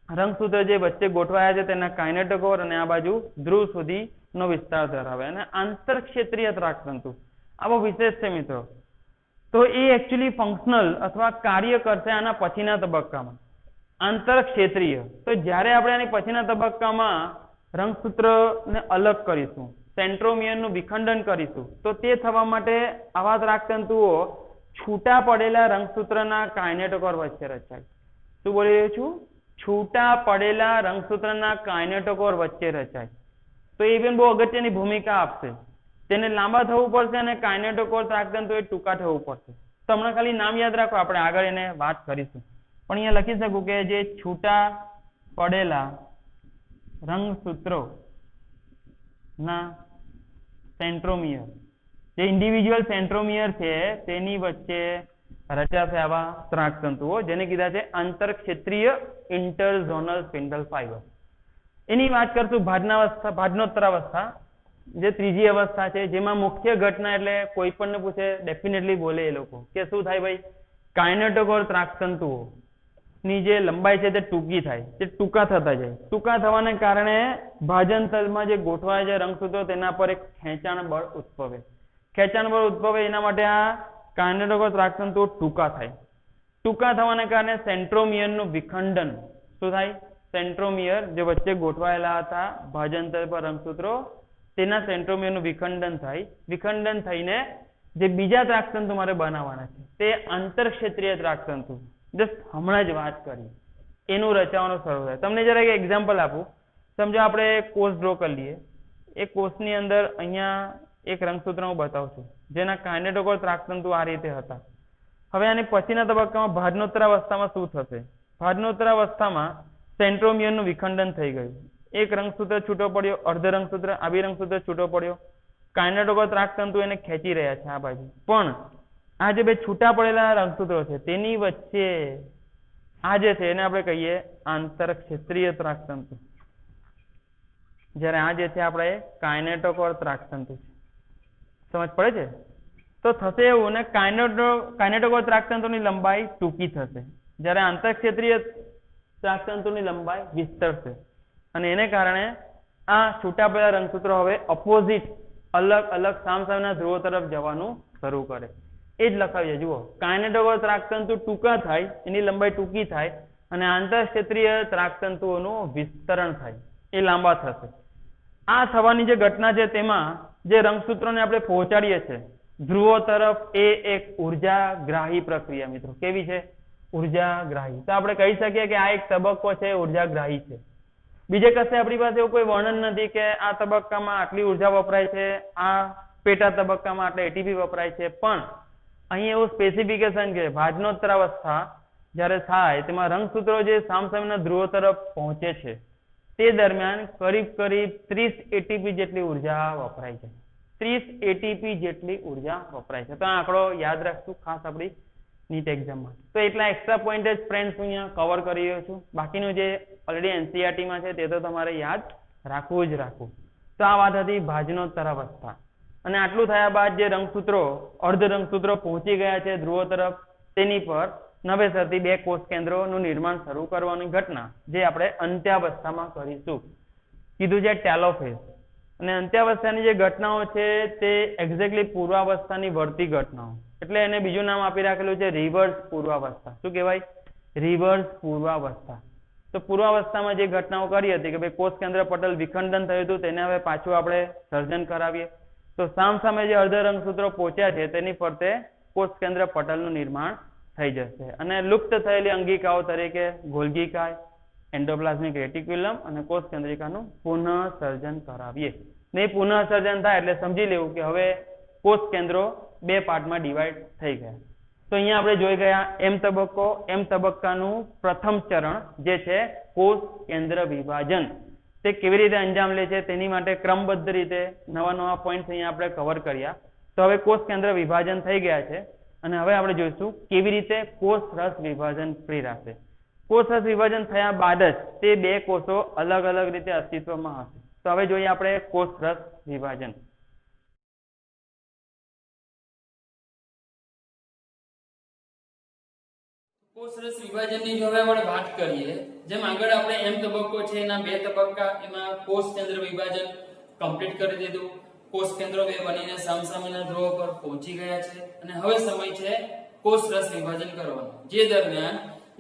રંગસૂત્ર જે વચ્ચે ગોઠવાયા છે તેના કાઇનેટોકોર અને આ બાજુ ધ્રુવ સુધીનો વિસ્તાર ધરાવે. અને આંતરક્ષેત્રીય ત્રાકતંતુ આ બહુ વિશેષ છે મિત્રો. તો એ એકચ્યુઅલી ફંક્શનલ અથવા કાર્ય કરશે આના પછીના તબક્કામાં. આંતરક્ષેત્રીય તો જ્યારે આપણે આની પછીના તબક્કામાં રંગસૂત્રને અલગ કરીશું, સેન્ટ્રોમિયરનું વિખંડન કરીશું, તો તે થવા માટે આવા ત્રાકતંતુઓ છૂટા પડેલા રંગસૂત્રના કાઇનેટોકોર વચ્ચે રચાય. શું બોલી રહ્યો છું? છૂટા પડેલા રંગસૂત્રના કાઇનેટોકોર વચ્ચે રચાય. તો એ પણ બહુ અગત્યની ભૂમિકા આપશે. તેને લાંબા થવું પડશે અને કાઇનેટોકોર ત્રાકતંતુ એ ટૂંકા થવું પડશે. તો હમણાં ખાલી નામ યાદ રાખો, આપણે આગળ એને વાત કરીશું. પણ અહીંયા લખી શકું કે જે છૂટા પડેલા રંગસૂત્રો ના સેન્ટ્રોમિયર, જે ઇન્ડિવિજ્યુઅલ સેન્ટ્રોમિયર છે તેની વચ્ચે રચાશે આવા ત્રાકતંતુઓ જેને કીધા છે આંતરક્ષેત્રીય ઇન્ટરઝોનલ સ્પિન્ડલ ફાઇબર. એની વાત કરશું ભાજનાવસ્થા, ભાજનોત્તરાવસ્થા જે ત્રીજી અવસ્થા છે, જેમાં મુખ્ય ઘટના એટલે કોઈ પણ પૂછે ડેફિનેટલી બોલે એ લોકો કે શું થાય ભાઈ, કાઇનેટોકોર ત્રાકતંતુઓ ની જે લંબાઈ છે તે ટૂંકી થાય, તે ટૂંકા થતા જાય. ટૂંકા થવાને કારણે ભાજનતલમાં જે ગોઠવાય છે રંગસૂત્રો તેના પર એક ખેંચાણ બળ ઉદ્ભવે. ખેંચાણ બળ ઉદ્ભવે એના માટે આ કાઇનેટોકોર ત્રાકતંતુઓ ટૂંકા થાય. ટૂંકા થવાને કારણે સેન્ટ્રોમિયરનું વિખંડન શું થાય? સેન્ટ્રોમિયર જે વચ્ચે ગોઠવાયેલા હતા ભાજનતલ પર રંગસૂત્રો તેના સેન્ટ્રોમિયરનું વિખંડન થાય. વિખંડન થઈને જે બીજા ત્રાકતંતુ મારે બનાવવાના છે તે આંતરક્ષેત્રીય ત્રાકતંતુ, જસ્ટ હમણાં જ વાત કરી એનું રચાવાનું શરૂ થાય. તમને જરા એક એક્ઝામ્પલ આપું. સમજો આપણે કોષ ડ્રો કરી લઈએ. એ કોષની અંદર અહીંયા એક રંગસૂત્ર હું બતાવું છું જેના કાઇનેટોકોર ત્રાકતંતુ આ રીતે હતા. હવે આની પછીના તબક્કામાં ભાજનોત્તરાવસ્થામાં શું થશે? ભાજનોત્તરાવસ્થામાં સેન્ટ્રોમિયરનું વિખંડન થઈ ગયું. એક રંગસૂત્ર છૂટો પડ્યો, અર્ધ રંગસૂત્ર, આબી રંગસૂત્ર છૂટો પડ્યો. કાઇનેટોકોર ત્રાકતંતુ એને ખેંચી રહ્યા છે આ બાજુ. પણ આ જે બે છૂટા પડેલા રંગસૂત્રો છે તેની વચ્ચે આ જે છે એને આપણે કહીએ આંતરક્ષેત્રીય ત્રાકતંતુ, જ્યારે આ જે છે આપણે કાઇનેટોકોર ત્રાકતંતુ છે. સમજ પડે છે? તો થશે એવું ને કાઇનેટોકોત્રાકતંતુની લંબાઈ ટૂંકી થશે, જ્યારે આંતરક્ષેત્રીય ત્રાકતંતુની લંબાઈ વિસ્તરશે અને એને કારણે આ છૂટા પડેલા રંગસૂત્રો હવે ઓપોઝિટ અલગ અલગ સામસામેના ધ્રુવો તરફ જવાનું શરૂ કરે. એ જ લખાવીએ. જુઓ, કાઇનેટોકોત્રાકતંતુ ટૂંકા થાય, એની લંબાઈ ટૂંકી થાય અને આંતરક્ષેત્રીય ત્રાકતંતુઓનું વિસ્તરણ થાય, એ લાંબા થશે. આ થવાની જે ઘટના છે તેમાં જે રંગસૂત્રોને આપણે પહોંચાડીએ છીએ ધ્રુવો તરફ, એ એક ઉર્જાગ્રાહી પ્રક્રિયા મિત્રો. કેવી છે? ઉર્જાગ્રાહી. તો આપણે કહી શકીએ કે આ એક તબક્કો છે, ઉર્જાગ્રાહી છે. બીજે કશે આપણી પાસે એવું કોઈ વર્ણન નથી કે આ તબક્કામાં આટલી ઉર્જા વપરાય છે, આ પેટા તબક્કામાં આટલા એટીપી વપરાય છે. પણ અહીં એવું સ્પેસિફિકેશન કે ભાજનોત્તરાવસ્થા જ્યારે થાય તેમાં રંગસૂત્રો જે સામસામેના ધ્રુવો તરફ પહોંચે છે તે દરમિયાન કરીબ 30 એટીપી જેટલી ઉર્જા વપરાય છે. 30 એટીપી જેટલી ઉર્જા વપરાય છે. તો આ આંકડો યાદ રાખશું ખાસ આપણી નીટ એક્ઝામમાં. તો એટલા એક્સ્ટ્રા પોઈન્ટ જ ફ્રેન્ડ્સ હું અહીંયા કવર કરી રહ્યો છું. બાકીનું જે ઓલરેડી એનસીઈઆરટીમાં છે તે તો તમારે યાદ રાખવું જ રાખવું. તો આ વાત હતી ભાજનોત્તરાવસ્થા. અને આટલું થયા બાદ જે રંગસૂત્રો, અર્ધ રંગસૂત્રો પહોંચી ગયા છે ધ્રુવો તરફ, તેની પર નવેસરથી 2 કોષ કેન્દ્રોનું નિર્માણ શરૂ કરવાની ઘટના જે આપણે અંત્યાવસ્થામાં કરીશું. કીધું છે ટેલોફેઝ. અને અંત્યાવસ્થાની જે ઘટનાઓ છે તે એક્ઝેક્ટલી પૂર્વાવસ્થાની વળતી ઘટનાઓ, એટલે એને બીજું નામ આપી રાખેલું છે રિવર્સ પૂર્વાવસ્થા. શું કહેવાય? રિવર્સ પૂર્વાવસ્થા. તો પૂર્વાવસ્થામાં જે ઘટનાઓ કરી હતી કે ભાઈ કોષ કેન્દ્ર પટલ વિખંડન થયું હતું, તેને હવે પાછું આપણે સર્જન કરાવીએ. તો સામસામે જે અર્ધ રંગસૂત્રો પહોંચ્યા છે તેની ફરતે કોષ કેન્દ્ર પટલનું નિર્માણ થઈ જશે અને લુપ્ત થયેલી અંગિકાઓ તરીકે ગોલ્ગી-કાય, એન્ડોપ્લાઝમિક રેટિક્યુલમ અને કોષ કેન્દ્રિકાનું પુનઃ સર્જન કરાવીએ. ને પુનઃ સર્જન થાય એટલે સમજી લેવું કે હવે કોષ કેન્દ્રો 2 પાર્ટમાં ડિવાઈડ થઈ ગયા. તો અહીંયા આપણે જોઈ ગયા એમ તબક્કો. એમ તબક્કાનું પ્રથમ ચરણ જે છે કોષ કેન્દ્ર વિભાજન, તે કેવી રીતે અંજામ લે છે તેની માટે ક્રમબદ્ધ રીતે નવા પોઈન્ટ્સ અહીંયા આપણે કવર કર્યા. તો હવે કોષ કેન્દ્ર વિભાજન થઈ ગયા છે અને હવે આપણે જોઈશું કેવી રીતે કોષ રસ વિભાજન પ્રેરાશે. કોષ રસ વિભાજન થયા બાદ જ તે 2 કોષો અલગ અલગ રીતે અસ્તિત્વમાં હશે. તો હવે જોઈએ આપણે કોષ રસ વિભાજન. કોષ રસ વિભાજનની જો હવે આપણે વાત કરીએ, જેમ આગળ આપણે એમ તબક્કો છે એના 2 તબક્કા, એમાં કોષ કેન્દ્ર વિભાજન કમ્પ્લીટ કરી દીધું. કોષ કેન્દ્રો 2 બનીને સામસામેના ધ્રુવો પર પહોંચી ગયા છે અને હવે સમય છે કોષ રસ વિભાજન કરવાનો, જે દરમિયાન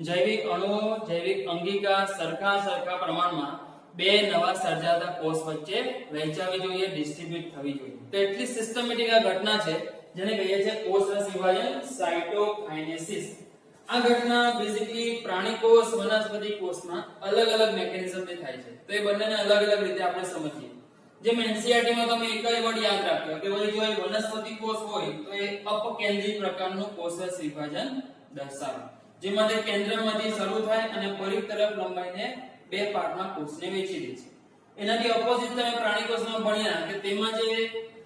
જૈવિક અણુઓ, જૈવિક અંગિકા સરખા પ્રમાણમાં 2 નવા સર્જાતા કોષ વચ્ચે વહેંચાવી જોઈએ, ડિસ્ટ્રીબ્યુટ થવી જોઈએ. તો એટલી સિસ્ટમેટિક આ ઘટના છે જેને કહીએ છીએ કોષ રસ વિભાજન, સાયટોકાઇનેસિસ. આ ઘટના બેઝિકલી પ્રાણી કોષ, વનસ્પતિ કોષમાં અલગ અલગ મિકેનિઝમથી થાય છે. તો એ બંનેને અલગ અલગ રીતે આપણે સમજીએ. જેમ એનસીઈઆરટી માં તમે એક જ વર્ડ યાદ રાખ્યો કે ભાઈ જો એ વનસ્પતિ કોષ હોય તો એ અપકેન્દ્રી પ્રકારનું કોષ રસ વિભાજન દર્શાવે, જેમાં તે કેન્દ્રમાંથી શરૂ થાય અને પરિઘ તરફ લંબાઈને 2 પાર્ટમાં કોષને વહેંચી દે છે. એનાથી ઓપોઝિટ તમે પ્રાણી કોષમાં ભણ્યા કે તેમાં જે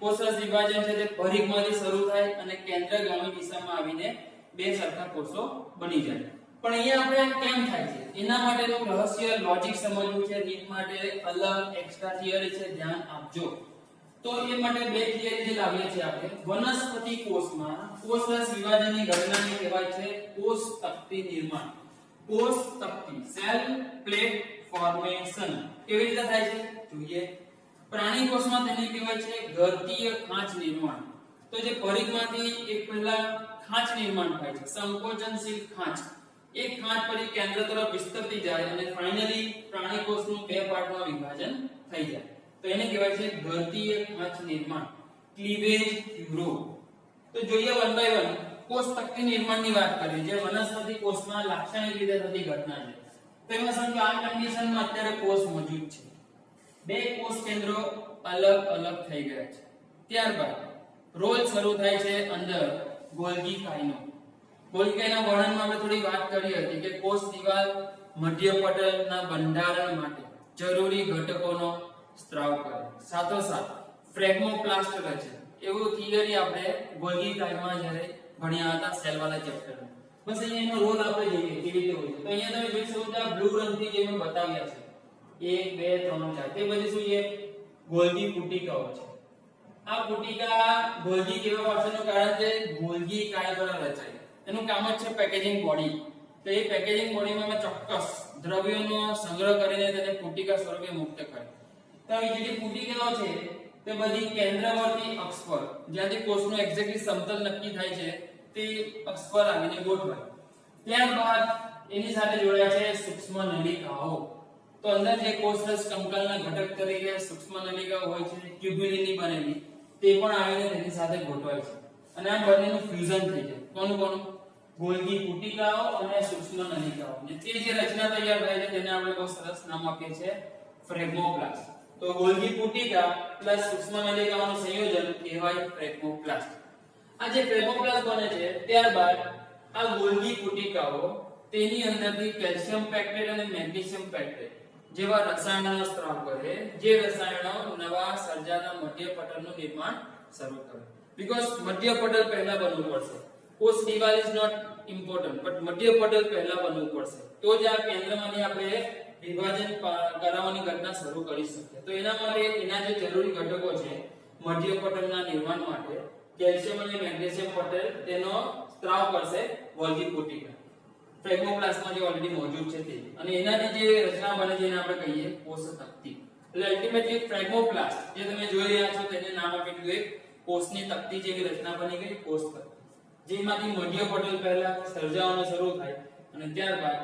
કોષ રસ વિભાજન છે તે પરિઘમાંથી શરૂ થાય અને કેન્દ્રગામી દિશામાં આવીને 2 સરખા કોષો બની જાય. પણ અહીંયા આપણે કેમ થાય છે એના માટેનું રહસ્ય, લોજિક સમજવું છે. નીટ માટે અલગ એક્સ્ટ્રા થિયરી છે, ધ્યાન આપજો. તો એ માટે 2 થિયરી જે લાવીએ છીએ આપણે. વનસ્પતિ કોષમાં કોષ રસ વિભાજનની ઘટનાને કહેવાય છે કોષ તક્તિ નિર્માણ. કોષ તક્તિ, સેલ પ્લેટ ફોર્મેશન. કેવી રીતે થાય છે જોઈએ. પ્રાણી કોષમાં તેને કહેવાય છે ઘાતીય ખાંચ નિર્માણ. તો જે પરિઘમાંથી એક પહેલા ખાંચ નિર્માણ થાય છે, સંકોચનશીલ ખાંચ. એક ખાંચ પછી કેન્દ્ર તરફ વિસ્તરતી જાય અને ફાઇનલી પ્રાણી કોષનું 2 પાર્ટમાં વિભાજન થઈ જાય. તો એને કહેવાય છે ઘાતીય ખાંચ નિર્માણ, ક્લીવેજ થિયરી. તો જોઈએ 1 by 1 કોષ તક્તિ નિર્માણની વાત કરીએ, જે વનસ્પતિ કોષમાં લાક્ષણિક રીતે થતી ઘટના છે. તો એમાં સમજો આ કન્ડિશનમાં અત્યારે કોષ મોજૂદ છે, 2 કોષ કેન્દ્રો અલગ અલગ થઈ ગયા છે. ત્યારબાદ રોલ શરૂ થાય છે અંદર ગોલ્ગી-કાયનો. ગોલ્ગી-કાયના વર્ણનમાં આપણે થોડી વાત કરી હતી કે કોષ દિવાલ મધ્ય પટલના બંધારણ માટે જરૂરી ઘટકોનો સ્ત્રાવ કરે, સાથોસાથ ફ્રેગમોપ્લાસ્ટ રચે. એવું થિયરી આપણે ગોલ્ગી-કાયમાં જ્યારે ભણ્યા હતા સેલવાળા ચેપ્ટરમાં. બસ અહીંયા એનો રોલ આપણે જોઈએ કેવી રીતે હોય છે. તો અહીંયા તમે જોઈ શકો છો આ બ્લુ રંગથી જે મેં બતાવ્યા છે 1 2 3 4, તે બધી શું છે ગોલ્ગી પુટિકાઓ છે. આ પુટિકા ગોલ્ગી કેવા પાછળનું કારણ છે ગોલ્ગી કાય દ્વારા રચાય. એનું કામ જ છે પેકેજિંગ બોડી. તો એ પેકેજિંગ બોડીમાં ચોક્કસ દ્રવ્યોનો સંગ્રહ કરીને તેને પુટિકા સ્વરૂપે મુક્ત કરે. તો આવી જેટલી પુટિકાઓ છે તે બધી કેન્દ્રવર્તી અક્ષ પર જ્યાંથી કોષનું એક્ઝેક્ટલી સમતલ નક્કી થાય છે તે અક્ષ પર આવીને ગોઠવાય. ત્યારબાદ એની સાથે જોડાય છે સૂક્ષ્મ નલિકાઓ. તો અંદર જે કોષરસ કંકાલના ઘટક તરીકે સૂક્ષ્મ નલિકાઓ હોય છે ટ્યુબ્યુલિનની બનેલી તે પણ આવીને તેની સાથે ગોઠવાય છે અને આ બંનેનું ફ્યુઝન થઈ જાય. કોનું ગોલ્ગી પુટિકાઓ અને સૂક્ષ્મ નલિકાઓ. ને તે જે રચના તૈયાર થાય છે તેને આપણે બહુ સરસ નામ આપીએ છીએ ફ્રેગમોપ્લાસ્ટ. તો ગોલ્ગી પુટિકા પ્લસ સૂક્ષ્મ નલિકાઓનું સંયોજન કહેવાય ફ્રેગમોપ્લાસ્ટ. આ જે ફ્રેગમોપ્લાસ્ટ બને છે ત્યારબાદ આ ગોલ્ગી પુટિકાઓ તેની અંદરથી કેલ્શિયમ પેક્ટેટ અને મેગ્નેશિયમ પેક્ટેટ જેવા રસાયણોનો સ્ત્રાવ કરે, જે રસાયણો નવા સર્જાતા મધ્યપટલનું નિર્માણ શરૂ કરે. બીકોઝ મધ્યપટલ પહેલા બનવું પડશે. કોષ દિવાલ ઇઝ નોટ ઇમ્પોર્ટન્ટ બટ મધ્યપટલ પહેલા બનવું પડશે તો જ આ કેન્દ્રમાંથી આપણે વિભાજન કરાવવાની ઘટના શરૂ કરી શકીએ. તો એના માટે એના જે જરૂરી ઘટકો છે મધ્યપટલના નિર્માણ માટે કેલ્શિયમ અને મેગ્નેશિયમ પટલ તેનો સ્ત્રાવ કરશે ગોલ્ગી પુટિકા ફ્રેગમોપ્લાસ્ટમાં જે ઓલરેડી મોજૂદ છે તે. અને એનાથી જે રચના બને છે એને આપણે કહીએ કોષ તક્તિ. એટલે અલ્ટિમેટલી ફ્રેગમોપ્લાસ્ટ જે તમે જોઈ રહ્યા છો તેને નામ આપી દીધું એક કોષની તક્તિ જેવી રચના બની ગઈ કોષ તક્તિ. જેમાંથી મધ્યપટલ પહેલા સર્જાવાનું શરૂ થાય અને ત્યારબાદ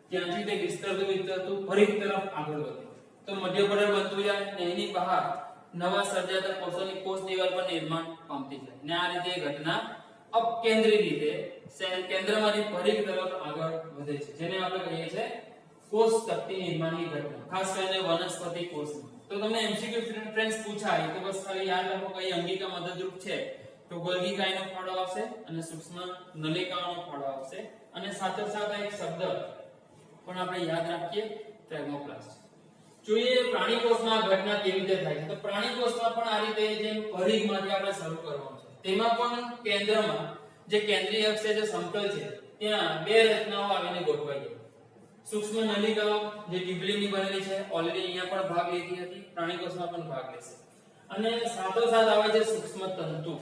ત્યાંથી તે વિસ્તરતું ફરી તરફ આગળ વધે. તો મધ્યપટલ બનતું જાય અને એની બહાર નવા સર્જાતા કોષોની કોષ દિવાલ પર નિર્માણ પામતી જાય. ને આ રીતે ઘટના અપકેન્દ્રી રીતે કેન્દ્રમાંથી ફરી તરફ આગળ વધે છે જેને આપણે કહીએ છીએ કોષ તક્તિ નિર્માણની ઘટના, ખાસ કરીને વનસ્પતિ કોષમાં. તો તમને એમસીક્યુ ફ્રેન્ડ્સ પૂછાય તો બસ ખાલી યાદ રાખો કઈ અંગિકા મદદરૂપ છે. તો ગોલ્ગી કાયનો ફાળો આવશે અને સૂક્ષ્મ નલિકાઓનો ફાળો આવશે અને સાથે સાથે એક શબ્દ પણ આપણે યાદ રાખીએ ફ્રેગમોપ્લાસ્ટ. જોઈએ પ્રાણી કોષમાં ઘટના કેવી રીતે થાય છે. તો પ્રાણી કોષમાં પણ આ રીતે જેમ પરિઘમાંથી આપણે શરૂ કરવાનું છે તેમાં પણ કેન્દ્રમાં જે કેન્દ્રીય અક્ષ છે જે સમતલ છે ત્યાં બે રચનાઓ આવીને ગોઠવાઈ જાય. સૂક્ષ્મ નલિકાઓ જે ટ્યુબ્યુલિનની બનેલી છે ઓલરેડી અહીંયા પણ ભાગ લીધી હતી, પ્રાણી કોષમાં પણ ભાગ લેશે. અને સાથોસાથ આવે છે સૂક્ષ્મ તંતુ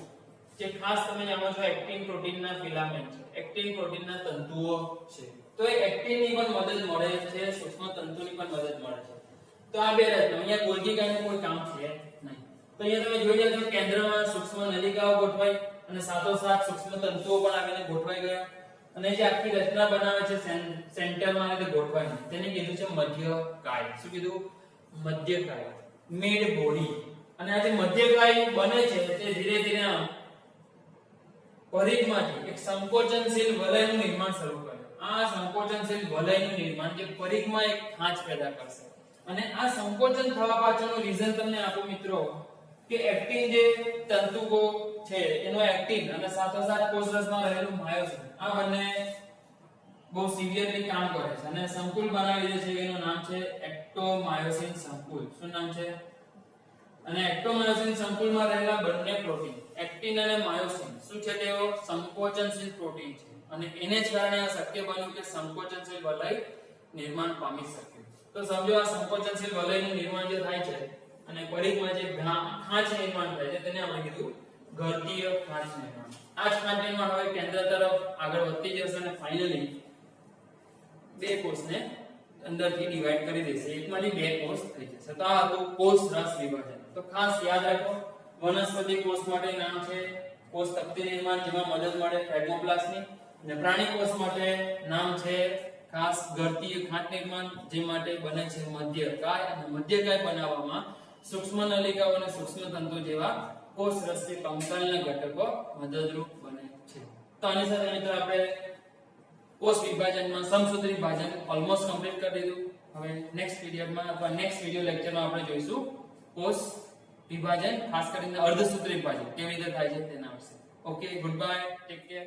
જે ખાસ તમે જાણો છો એક્ટિન પ્રોટીનના ફિલામેન્ટ છે, એક્ટિન પ્રોટીનના તંતુઓ છે. તો એ એક્ટિનની પણ મદદ મળે છે, સૂક્ષ્મ તંતુની પણ મદદ મળે છે. તો આ બે રચના અહીંયા ગોલ્ગી કાયનું કોઈ કામ છે નહીં. તો અહીંયા તમે જોઈ રહ્યા છો કેન્દ્રમાં સૂક્ષ્મ નલિકાઓ ગોઠવાઈ અને સાથોસાથ સૂક્ષ્મ તંતુઓ પણ આવીને ગોઠવાઈ ગયા અને જે આખી રચના બનાવે છે સેન્ટરમાં આવીને ગોઠવાય તેને કીધું છે મધ્યકાય. શું કીધું? મધ્યકાય, મિડ બોડી. અને આ જે મધ્યકાય બને છે તે ધીરે ધીરે પરિઘમાંથી એક સંકોચનશીલ વલયનું નિર્માણ શરૂ કરે. આ સંકોચનશીલ વલયનું નિર્માણ જે પરિઘમાં એક ખાંચ પેદા કરશે અને આ સંકોચન થવા પાછળનું રીઝન તમને આપું મિત્રો કે એક્ટિન જે તંતુકો છે એનો એક્ટિન અને સાથોસાથ કોષરસમાં રહેલું માયોસિન આ બંને બહુ સિવિયરલી કામ કરે છે અને સંકુલ બનાવી દે છે. એનું નામ છે એક્ટોમાયોસિન સંકુલ. શું નામ છે? અને એક્ટોમાયોસિન સંકુલમાં રહેલા બંને પ્રોટીન એક્ટિન અને માયોસિન શું છે? તેઓ સંકોચનશીલ પ્રોટીન છે અને એને જ કારણે આ શક્ય બન્યું કે સંકોચનશીલ વલય નિર્માણ પામી શકે. તો સમજો આ સંકોચનશીલ વલયનું નિર્માણ જે થાય છે અને પરિઘમાં જે ખાંચ નિર્માણ થાય છે તેને આપણે કીધું ગર્તીય ખાંચ નિર્માણ. આ જ ખાંચ નિર્માણ હવે કેન્દ્ર તરફ આગળ વધતી જશે અને ફાઇનલી બે કોષને અંદરથી ડિવાઈડ કરી દેશે. એકમાંથી બે કોષ થઈ જશે. તો આ હતું કોષ રસ વિભાજન. તો ખાસ યાદ રાખો વનસ્પતિ કોષ માટે નામ છે કોષ તક્તિ નિર્માણ જેમાં મદદ મળે ફ્રેગમોપ્લાસ્ટની અને પ્રાણી કોષ માટે નામ છે ખાસ ગર્તીય ખાંચ નિર્માણ જે માટે બને છે મધ્યકાય અને મધ્યકાય બનાવવામાં સૂક્ષ્મ નલિકાઓ અને સૂક્ષ્મ તંતુ જેવા કોષ રસથી કંકાલના ઘટકો મદદરૂપ બને છે. તો આની સાથે મિત્રો આપણે કોષ વિભાજનમાં સમસૂત્રી વિભાજન ઓલમોસ્ટ કમ્પ્લીટ કરી દીધું. હવે નેક્સ્ટ પીરિયડમાં અથવા નેક્સ્ટ વિડિયો લેક્ચરમાં આપણે જોઈશું કોષ વિભાજન ખાસ કરીને અર્ધસૂત્રી વિભાજન કેવી રીતે થાય છે તેના વિશે. Okay, good bye, take care.